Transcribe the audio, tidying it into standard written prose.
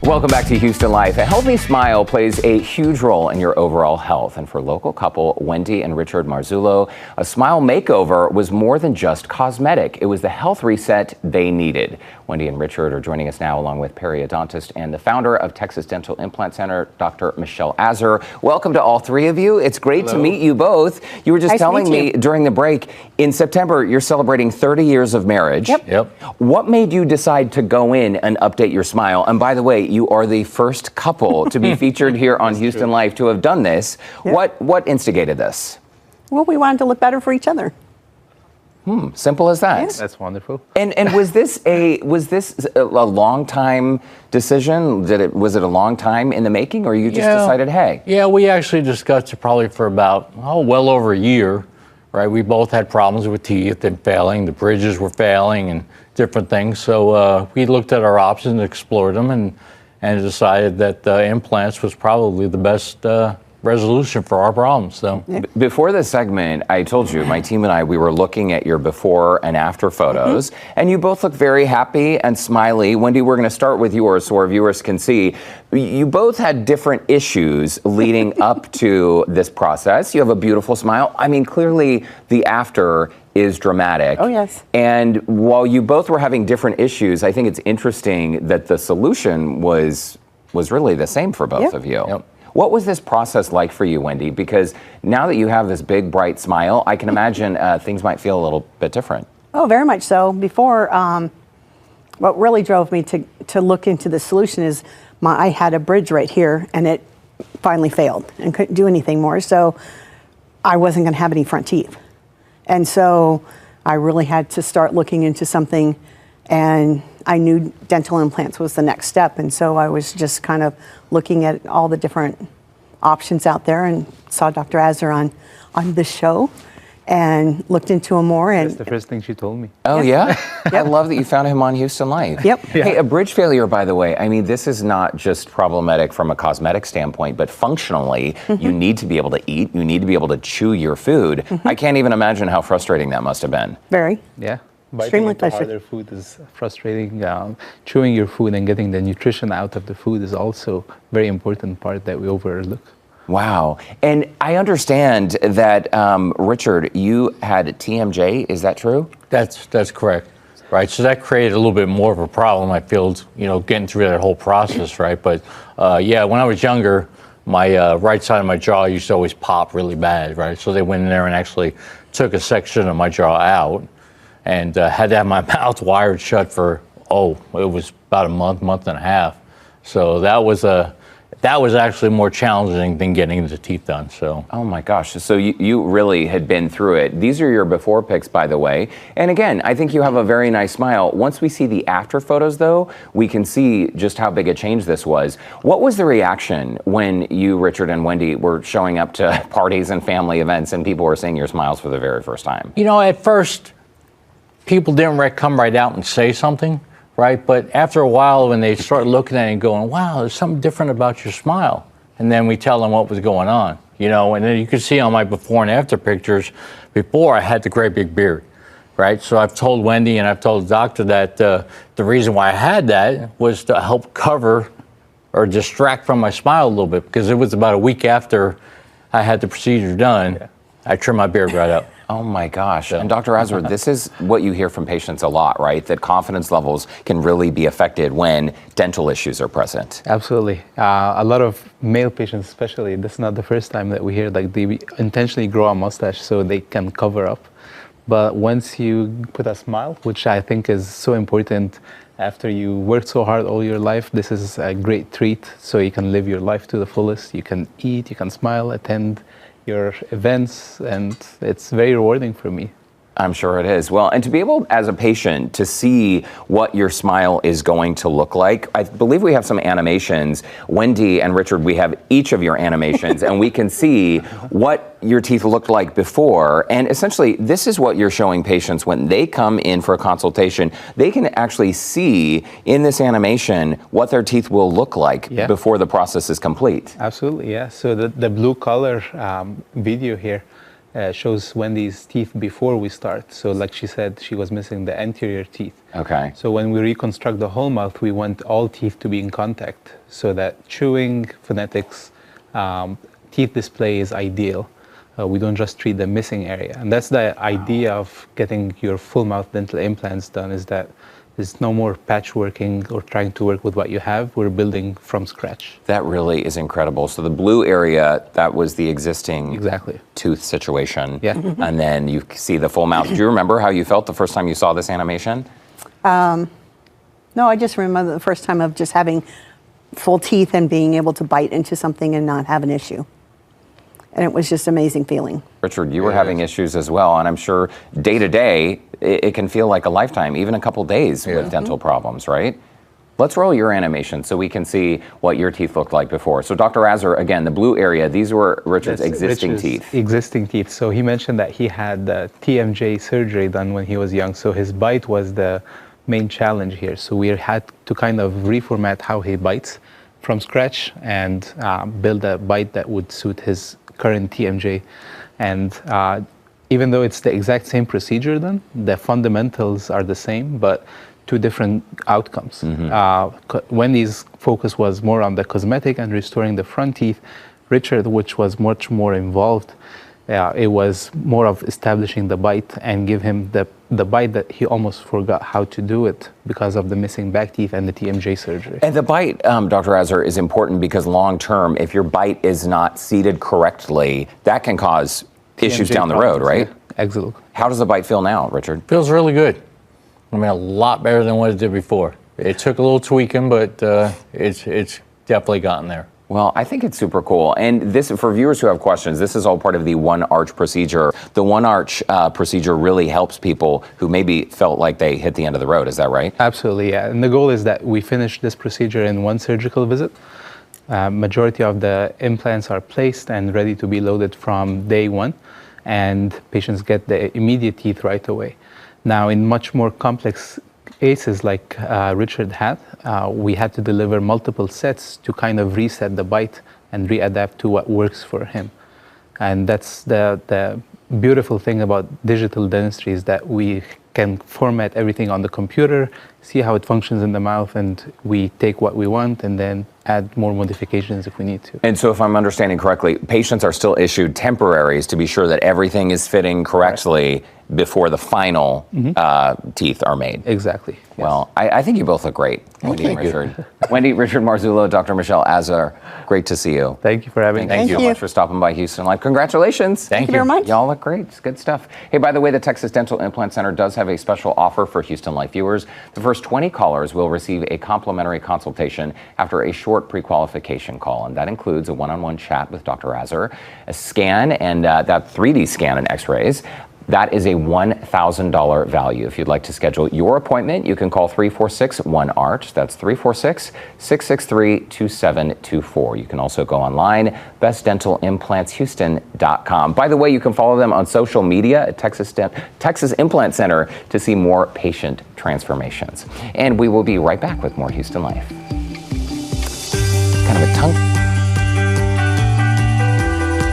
Welcome back to Houston Life. A healthy smile plays a huge role in your overall health. And for local couple Wendy and Richard Marzullo, a smile makeover was more than just cosmetic. It was the health reset they needed. Wendy and Richard are joining us now, along with periodontist and the founder of Texas Dental Implant Center, Dr. Michelle Azar. Welcome to all three of you. It's great to meet you both. You were just telling me during the break, in September, you're celebrating 30 years of marriage. Yep. What made you decide to go in and update your smile? And by the way, you are the first couple to be featured here on Houston Life to have done this. Yep. What instigated this? Well, we wanted to look better for each other. Simple as that. Yes. That's wonderful. And was this a long time decision? Was it a long time in the making, or you just decided, hey? Yeah, we actually discussed it probably for about well over a year. Right, we both had problems with teeth and failing. The bridges were failing and different things. So we looked at our options, explored them, and decided that implants was probably the best resolution for our problems. So before this segment, I told you, my team and I, we were looking at your before and after photos, and you both look very happy and smiley. Wendy, we're going to start with yours so our viewers can see. You both had different issues leading up to this process. You have a beautiful smile. I mean, clearly the after is dramatic. Oh, yes. And while you both were having different issues, I think it's interesting that the solution was really the same for both of you. Yep. What was this process like for you, Wendy? Because now that you have this big, bright smile, I can imagine things might feel a little bit different. Oh, very much so. Before, what really drove me to look into the solution is I had a bridge right here, and it finally failed and couldn't do anything more. So I wasn't going to have any front teeth. And so I really had to start looking into something, and I knew dental implants was the next step. And so I was just kind of looking at all the different options out there and saw Dr. Azar on this show and looked into him more. And that's the first thing she told me. Oh, yeah? I love that you found him on Houston Life. Yep. Hey, a bridge failure, by the way, I mean, this is not just problematic from a cosmetic standpoint, but functionally, you need to be able to eat, you need to be able to chew your food. I can't even imagine how frustrating that must have been. Very. Yeah. Extremely Biting into harder food is frustrating. Chewing your food and getting the nutrition out of the food is also a very important part that we overlook. Wow. And I understand that, Richard, you had TMJ, is that true? that's correct. Right, so that created a little bit more of a problem, I feel, getting through that whole process, right? But yeah, when I was younger, my right side of my jaw used to always pop really bad, right? So they went in there and actually took a section of my jaw out and had to have my mouth wired shut for, it was about a month and a half. So that was actually more challenging than getting the teeth done. So. Oh my gosh, so you really had been through it. These are your before pics, by the way. And again, I think you have a very nice smile. Once we see the after photos though, we can see just how big a change this was. What was the reaction when you, Richard and Wendy, were showing up to parties and family events and people were seeing your smiles for the very first time? At first, people didn't come right out and say something. Right, but after a while, when they start looking at it and going, wow, there's something different about your smile. And then we tell them what was going on, and then you can see on my before and after pictures, before I had the great big beard, right? So I've told Wendy and I've told the doctor that the reason why I had that was to help cover or distract from my smile a little bit, because it was about a week after I had the procedure done, I trimmed my beard right up. Oh my gosh. And Dr. Azar, this is what you hear from patients a lot, right? That confidence levels can really be affected when dental issues are present. Absolutely. A lot of male patients especially, this is not the first time that we hear they intentionally grow a mustache so they can cover up. But once you put a smile, which I think is so important after you worked so hard all your life, this is a great treat so you can live your life to the fullest. You can eat, you can smile, attend your events, and it's very rewarding for me. I'm sure it is. Well, and to be able, as a patient, to see what your smile is going to look like, I believe we have some animations. Wendy and Richard, we have each of your animations, and we can see what your teeth looked like before. And essentially, this is what you're showing patients when they come in for a consultation. They can actually see in this animation what their teeth will look like before the process is complete. Absolutely, yeah. So the blue color video here, shows Wendy's teeth before we start. So like she said, she was missing the anterior teeth. Okay. So when we reconstruct the whole mouth, we want all teeth to be in contact so that chewing, phonetics, teeth display is ideal. We don't just treat the missing area. And that's the idea of getting your full mouth dental implants done, is that there's no more patchworking or trying to work with what you have. We're building from scratch. That really is incredible. So the blue area, that was the existing Exactly. tooth situation. Yeah. And then you see the full mouth. Do you remember how you felt the first time you saw this animation? No, I just remember the first time of just having full teeth and being able to bite into something and not have an issue. And it was just an amazing feeling. Richard, you were having issues as well, and I'm sure day to day, it can feel like a lifetime, even a couple days with dental problems, right? Let's roll your animation so we can see what your teeth looked like before. So Dr. Azar, again, the blue area, these were Richard's existing teeth. Existing teeth. So he mentioned that he had the TMJ surgery done when he was young, so his bite was the main challenge here. So we had to kind of reformat how he bites from scratch and build a bite that would suit his current TMJ. And even though it's the exact same procedure then, the fundamentals are the same, but two different outcomes. Wendy's focus was more on the cosmetic and restoring the front teeth. Richard, which was much more involved, it was more of establishing the bite and give him the bite that he almost forgot how to do it because of the missing back teeth and the TMJ surgery. And the bite, Dr. Azar, is important because long term, if your bite is not seated correctly, that can cause issues TMJ down the road, right? Yeah, absolutely. How does the bite feel now, Richard? Feels really good. I mean, a lot better than what it did before. It took a little tweaking, but it's definitely gotten there. Well, I think it's super cool. And this, for viewers who have questions, this is all part of the One Arch procedure. The One Arch procedure really helps people who maybe felt like they hit the end of the road. Is that right? Absolutely, yeah. And the goal is that we finish this procedure in one surgical visit. Majority of the implants are placed and ready to be loaded from day one, and patients get the immediate teeth right away. Now, in much more complex cases like Richard had, we had to deliver multiple sets to kind of reset the bite and readapt to what works for him. And that's the beautiful thing about digital dentistry, is that we can format everything on the computer, see how it functions in the mouth, and we take what we want and then add more modifications if we need to. And so if I'm understanding correctly, patients are still issued temporaries to be sure that everything is fitting correctly before the final teeth are made. Exactly. Yes. Well, I think you both look great, Wendy and Richard. Wendy, Richard Marzullo, Dr. Michelle Azar, great to see you. Thank you for having me. Thank you so much for stopping by Houston Life. Congratulations. Thank you very much. Y'all look great. It's good stuff. Hey, by the way, the Texas Dental Implant Center does have a special offer for Houston Life viewers. The first 20 callers will receive a complimentary consultation after a short pre-qualification call, and that includes a one-on-one chat with Dr. Azar, a scan, and that 3D scan and x-rays. That is a $1,000 value. If you'd like to schedule your appointment, you can call 346-1ARCH. That's 346-663-2724. You can also go online, bestdentalimplantshouston.com. By the way, you can follow them on social media at Texas Implant Center to see more patient transformations. And we will be right back with more Houston Life. Kind of a tongue